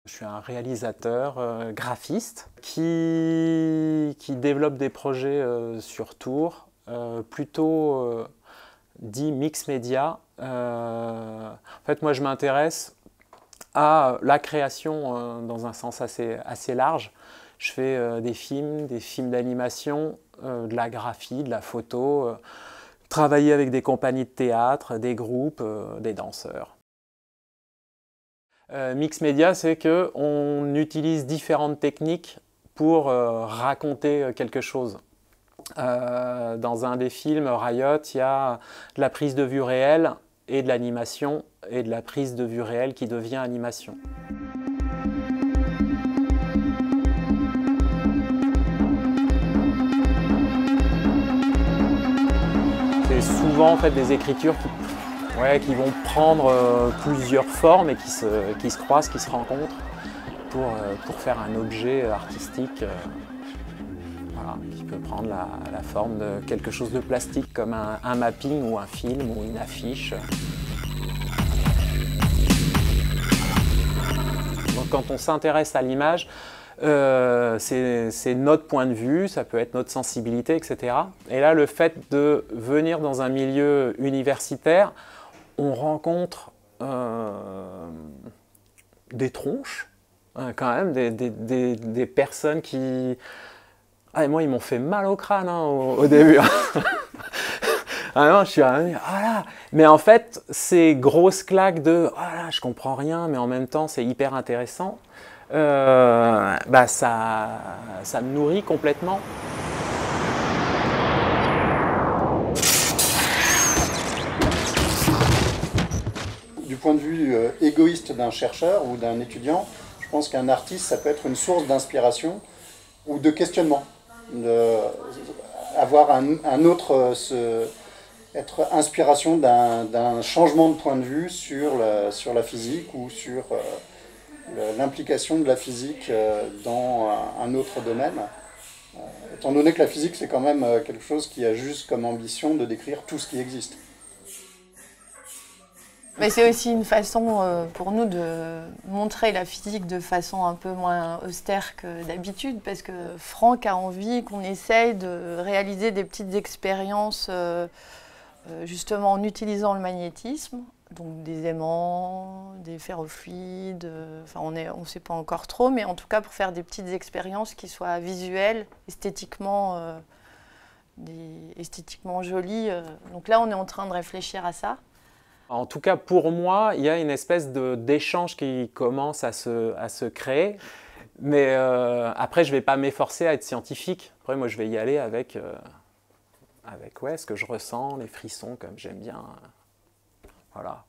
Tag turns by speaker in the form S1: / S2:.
S1: Je suis un réalisateur graphiste qui développe des projets sur Tours, plutôt dit mix média. En fait, moi, je m'intéresse à la création dans un sens assez large. Je fais des films d'animation, de la graphie, de la photo, travailler avec des compagnies de théâtre, des groupes, des danseurs. Mix média, c'est qu'on utilise différentes techniques pour raconter quelque chose. Dans un des films, Riot, il y a de la prise de vue réelle et de l'animation, et de la prise de vue réelle qui devient animation. C'est souvent en fait des écritures qui vont prendre plusieurs formes et qui se croisent, qui se rencontrent pour faire un objet artistique voilà, qui peut prendre la forme de quelque chose de plastique comme un mapping ou un film ou une affiche. Donc quand on s'intéresse à l'image, c'est notre point de vue, ça peut être notre sensibilité, etc. Et là, le fait de venir dans un milieu universitaire, on rencontre des tronches, quand même, des personnes qui... Ah, et moi, ils m'ont fait mal au crâne au début. Ah non, je suis arrivé, ah là. Mais en fait, ces grosses claques de ah là, je comprends rien, mais en même temps, c'est hyper intéressant. Bah ça me nourrit complètement.
S2: Du point de vue égoïste d'un chercheur ou d'un étudiant, je pense qu'un artiste, ça peut être une source d'inspiration ou de questionnement. Avoir un autre, être inspiration d'un changement de point de vue sur la physique ou sur l'implication de la physique dans un autre domaine. Étant donné que la physique, c'est quand même quelque chose qui a juste comme ambition de décrire tout ce qui existe.
S3: Mais c'est aussi une façon pour nous de montrer la physique de façon un peu moins austère que d'habitude, parce que Franck a envie qu'on essaye de réaliser des petites expériences justement en utilisant le magnétisme, donc des aimants, des ferrofluides, enfin on ne sait pas encore trop, mais en tout cas pour faire des petites expériences qui soient visuelles, esthétiquement jolies. Donc là on est en train de réfléchir à ça.
S1: En tout cas, pour moi, il y a une espèce d'échange qui commence à se créer. Mais après, je ne vais pas m'efforcer à être scientifique. Après, moi, je vais y aller avec ouais, ce que je ressens, les frissons, comme j'aime bien. Voilà.